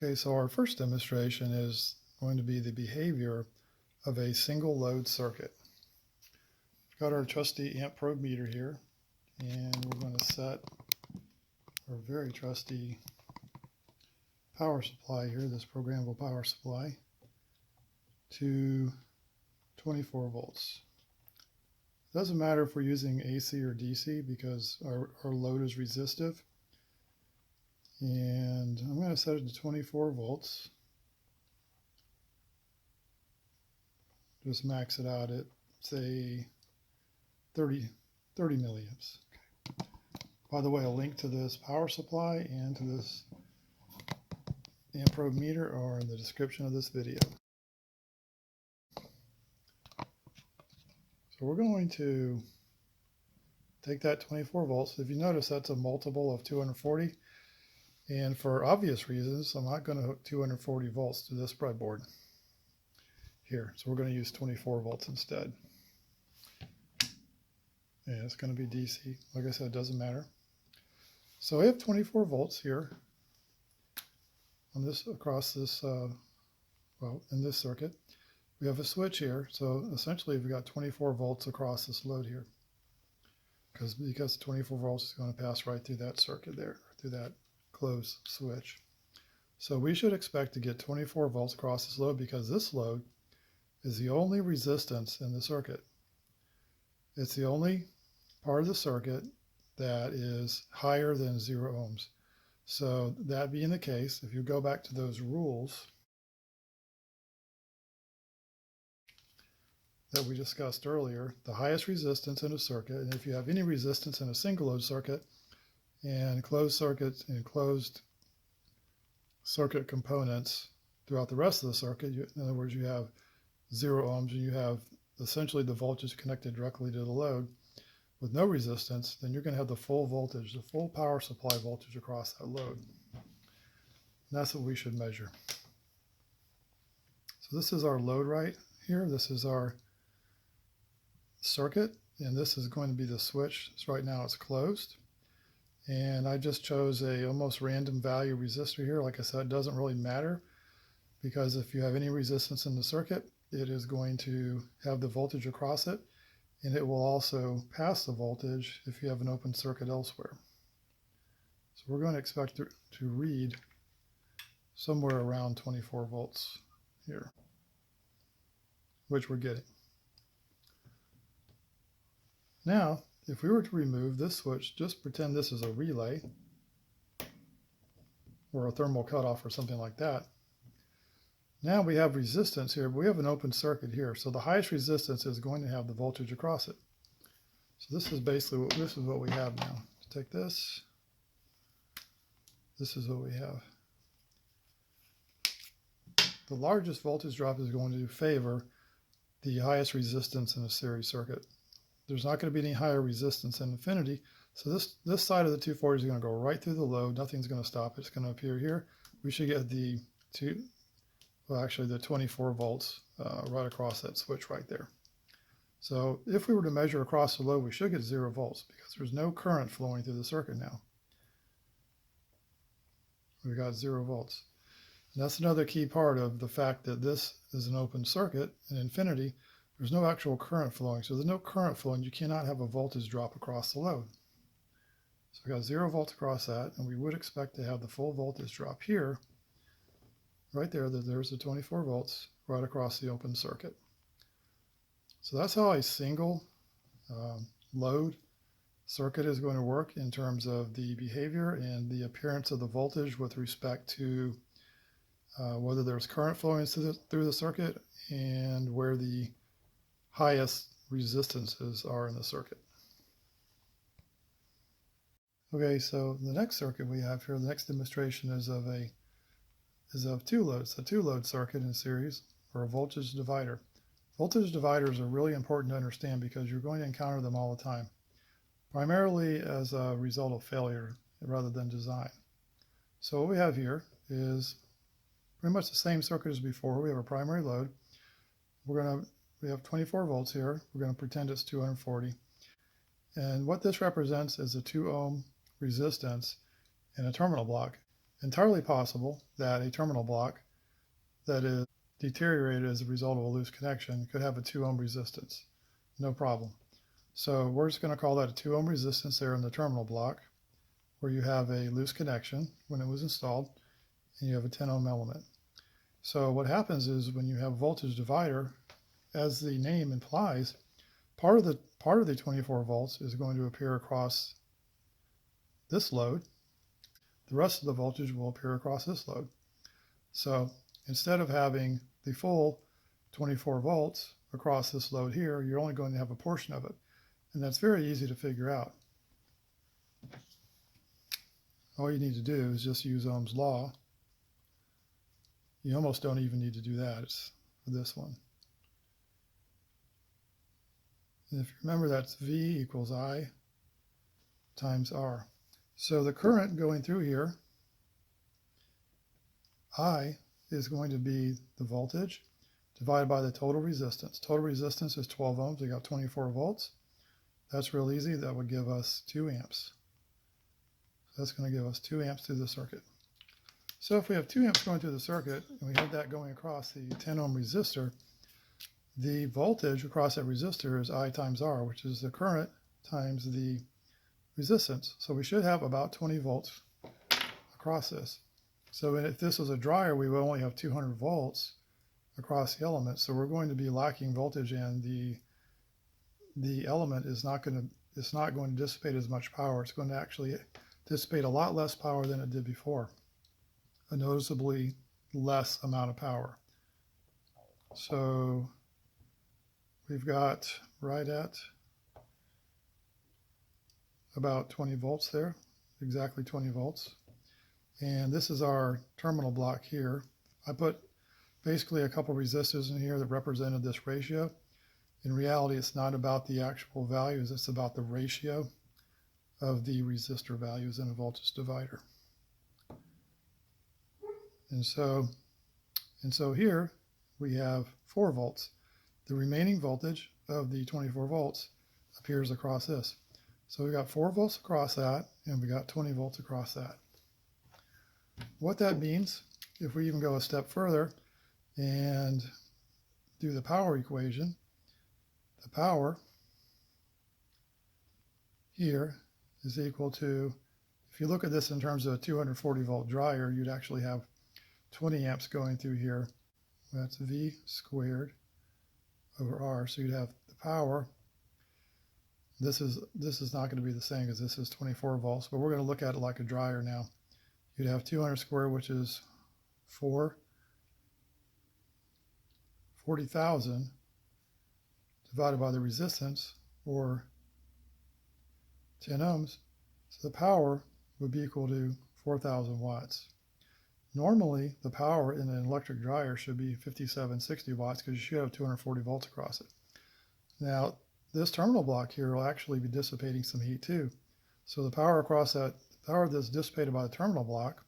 Okay, so our first demonstration is going to be the behavior of a single load circuit. We've got our trusty amp probe meter here, and we're going to set our very trusty power supply here, this programmable power supply, to 24 volts. It doesn't matter if we're using AC or DC because our load is resistive. And I'm going to set it to 24 volts. Just max it out at, say, 30 milliamps. Okay. By the way, a link to this power supply and to this amp probe meter are in the description of this video. So we're going to take that 24 volts. If you notice, that's a multiple of 240. And for obvious reasons, I'm not going to hook 240 volts to this breadboard here. So we're going to use 24 volts instead. And it's going to be DC. Like I said, it doesn't matter. So we have 24 volts here on this, across this, well, in this circuit. We have a switch here. So essentially we've got 24 volts across this load here. Because 24 volts is going to pass right through that circuit there, through that closed switch. So we should expect to get 24 volts across this load because this load is the only resistance in the circuit. It's the only part of the circuit that is higher than 0 ohms. So that being the case, if you go back to those rules that we discussed earlier, the highest resistance in a circuit, and if you have any resistance in a single load circuit, and closed circuits and closed circuit components throughout the rest of the circuit. In other words, you have 0 ohms and you have essentially the voltage connected directly to the load with no resistance, then you're going to have the full voltage, the full power supply voltage across that load. And that's what we should measure. So this is our load right here. This is our circuit, and this is going to be the switch. So right now it's closed. And I just chose a almost random value resistor here. Like I said, it doesn't really matter because if you have any resistance in the circuit, it is going to have the voltage across it, and it will also pass the voltage if you have an open circuit elsewhere. So we're going to expect to read somewhere around 24 volts here, which we're getting. Now, if we were to remove this switch, just pretend this is a relay or a thermal cutoff or something like that. Now we have resistance here, but we have an open circuit here. So the highest resistance is going to have the voltage across it. So this is basically what we have now. Take this. This is what we have. The largest voltage drop is going to favor the highest resistance in a series circuit. There's not going to be any higher resistance in infinity. So this side of the 240 is going to go right through the load. Nothing's going to stop it. It's going to appear here. We should get the 24 volts right across that switch right there. So if we were to measure across the load, we should get 0 volts because there's no current flowing through the circuit now. We've got 0 volts. And that's another key part of the fact that this is an open circuit in infinity. There's no actual current flowing. So there's no current flowing. You cannot have a voltage drop across the load. So we got 0 volts across that, and we would expect to have the full voltage drop here, right there. There's the 24 volts right across the open circuit. So that's how a single load circuit is going to work in terms of the behavior and the appearance of the voltage with respect to whether there's current flowing through the circuit and where the highest resistances are in the circuit. Okay, so the next circuit we have here, the next demonstration is of two loads, a two-load circuit in series, or a voltage divider. Voltage dividers are really important to understand because you're going to encounter them all the time, primarily as a result of failure rather than design. So what we have here is pretty much the same circuit as before. We have a primary load. We have 24 volts here. We're going to pretend it's 240. And what this represents is a 2 ohm resistance in a terminal block. entirely possible that a terminal block that is deteriorated as a result of a loose connection could have a 2 ohm resistance. No problem. So we're just going to call that a 2 ohm resistance there in the terminal block, where you have a loose connection when it was installed, and you have a 10 ohm element. So what happens is when you have a voltage divider, as the name implies, part of the 24 volts is going to appear across this load. The rest of the voltage will appear across this load. So instead of having the full 24 volts across this load here, you're only going to have a portion of it. And that's very easy to figure out. All you need to do is just use Ohm's law. You almost don't even need to do that. It's for this one. And if you remember, that's V equals I times R. So the current going through here, I, is going to be the voltage divided by the total resistance. Total resistance is 12 ohms. We got 24 volts. That's real easy. That would give us 2 amps. So that's going to give us 2 amps through the circuit. So if we have 2 amps going through the circuit, and we have that going across the 10 ohm resistor, the voltage across that resistor is I times R, which is the current times the resistance. So we should have about 20 volts across this. So if this was a dryer, we would only have 200 volts across the element. So we're going to be lacking voltage, and the element is not going to dissipate as much power. It's going to actually dissipate a lot less power than it did before. A noticeably less amount of power. So we've got right at about 20 volts there, exactly 20 volts. And this is our terminal block here. I put basically a couple resistors in here that represented this ratio. In reality, it's not about the actual values, it's about the ratio of the resistor values in a voltage divider. And so here we have 4 volts. The remaining voltage of the 24 volts appears across this. So we got 4 volts across that, and we got 20 volts across that. What that means, if we even go a step further and do the power equation, the power here is equal to, if you look at this in terms of a 240 volt dryer, you'd actually have 20 amps going through here. That's V squared over R. So you'd have the power. This is not going to be the same because this is 24 volts, but we're going to look at it like a dryer now. You'd have 200 squared, which is 40,000 divided by the resistance, or 10 ohms. So the power would be equal to 4,000 watts. Normally, the power in an electric dryer should be 5760 watts because you should have 240 volts across it. Now, this terminal block here will actually be dissipating some heat too. So the power across that, the power that's dissipated by the terminal block,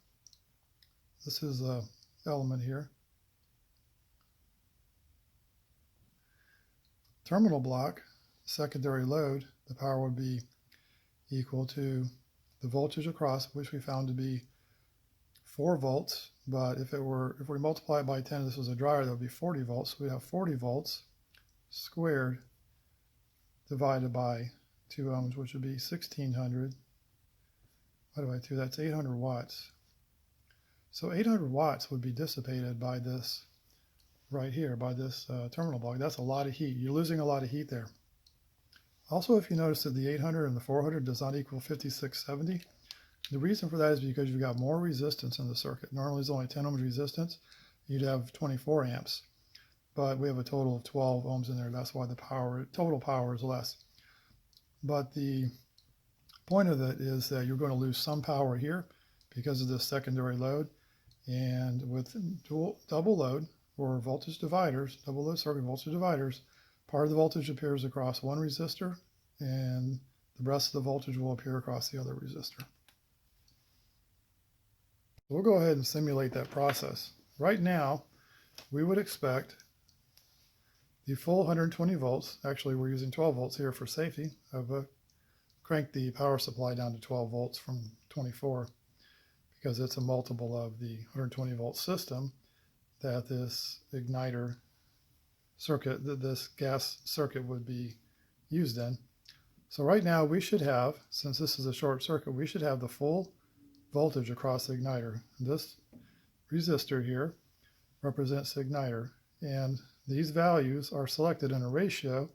this is the element here. Terminal block, secondary load, the power would be equal to the voltage across, which we found to be 4 volts, but if we multiply it by 10, this was a dryer, that would be 40 volts. So we'd have 40 volts squared divided by 2 ohms, which would be 1600. What do I do? That's 800 watts. So 800 watts would be dissipated by this right here, by this terminal block. That's a lot of heat. You're losing a lot of heat there. Also, if you notice that the 800 and the 400 does not equal 5670, the reason for that is because you've got more resistance in the circuit. Normally it's only 10 ohms resistance. You'd have 24 amps, but we have a total of 12 ohms in there. That's why the total power is less. But the point of it is that you're going to lose some power here because of this secondary load. And with double load or voltage dividers, double load circuit voltage dividers, part of the voltage appears across one resistor and the rest of the voltage will appear across the other resistor. We'll go ahead and simulate that process. Right now, we would expect the full 120 volts, actually we're using 12 volts here for safety. I've cranked the power supply down to 12 volts from 24 because it's a multiple of the 120 volt system that this igniter circuit, that this gas circuit would be used in. So right now we should have, since this is a short circuit, we should have the full voltage across the igniter. This resistor here represents the igniter, and these values are selected in a ratio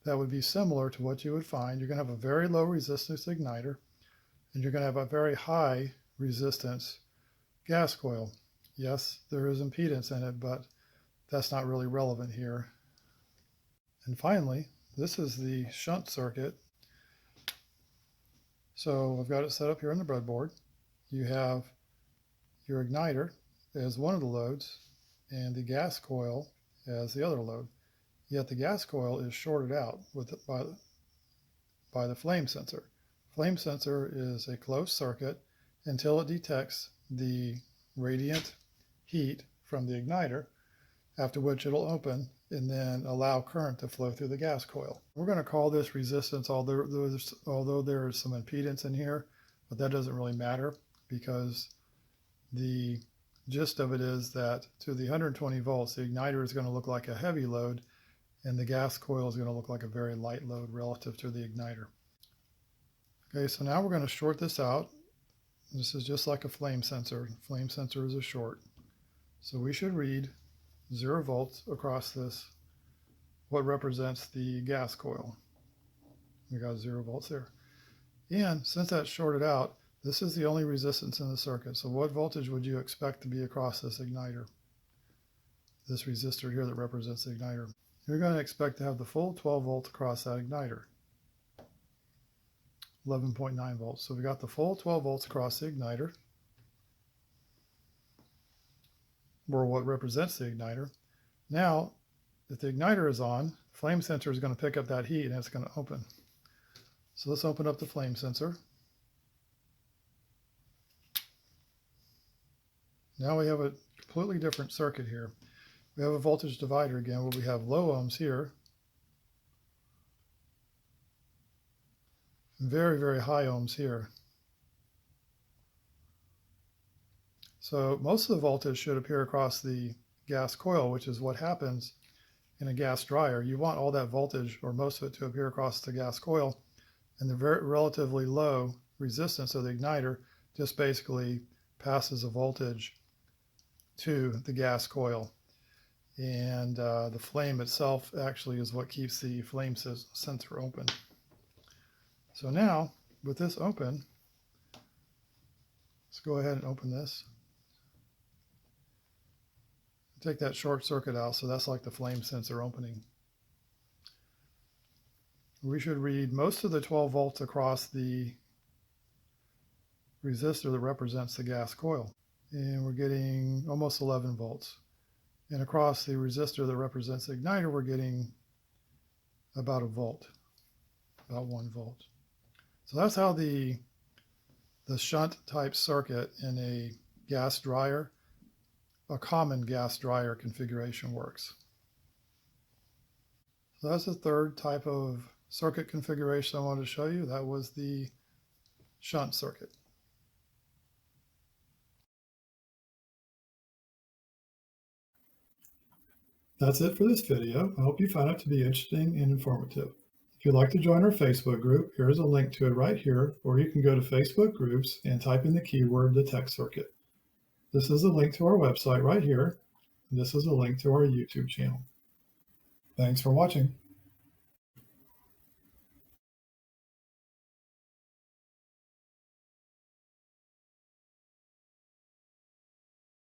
that would be similar to what you would find. You're going to have a very low resistance igniter, and you're going to have a very high resistance gas coil. Yes, there is impedance in it, but that's not really relevant here. And finally, this is the shunt circuit. So I've got it set up here on the breadboard. You have your igniter as one of the loads and the gas coil as the other load. Yet the gas coil is shorted out by the flame sensor. Flame sensor is a closed circuit until it detects the radiant heat from the igniter, after which it'll open and then allow current to flow through the gas coil. We're going to call this resistance, although there is some impedance in here, but that doesn't really matter, because the gist of it is that to the 120 volts, the igniter is going to look like a heavy load, and the gas coil is going to look like a very light load relative to the igniter. Okay, so now we're going to short this out. This is just like a flame sensor. Flame sensor is a short. So we should read 0 volts across this, what represents the gas coil. We got 0 volts there. And since that's shorted out, this is the only resistance in the circuit. So what voltage would you expect to be across this igniter? This resistor here that represents the igniter. You're going to expect to have the full 12 volts across that igniter. 11.9 volts. So we got the full 12 volts across the igniter, or what represents the igniter. Now, if the igniter is on, flame sensor is going to pick up that heat and it's going to open. So let's open up the flame sensor. Now we have a completely different circuit here. We have a voltage divider again, where we have low ohms here, very, very high ohms here. So most of the voltage should appear across the gas coil, which is what happens in a gas dryer. You want all that voltage, or most of it, to appear across the gas coil, and the very relatively low resistance of the igniter just basically passes a voltage to the gas coil. And the flame itself actually is what keeps the flame sensor open. So now, with this open, let's go ahead and open this. Take that short circuit out, so that's like the flame sensor opening. We should read most of the 12 volts across the resistor that represents the gas coil. And we're getting almost 11 volts. And across the resistor that represents the igniter, we're getting about 1 volt, about 1 volt. So that's how the shunt type circuit in a gas dryer, a common gas dryer configuration, works. So that's the third type of circuit configuration I wanted to show you. That was the shunt circuit. That's it for this video. I hope you found it to be interesting and informative. If you'd like to join our Facebook group, here's a link to it right here, or you can go to Facebook groups and type in the keyword "the tech circuit." This is a link to our website right here. And this is a link to our YouTube channel. Thanks for watching.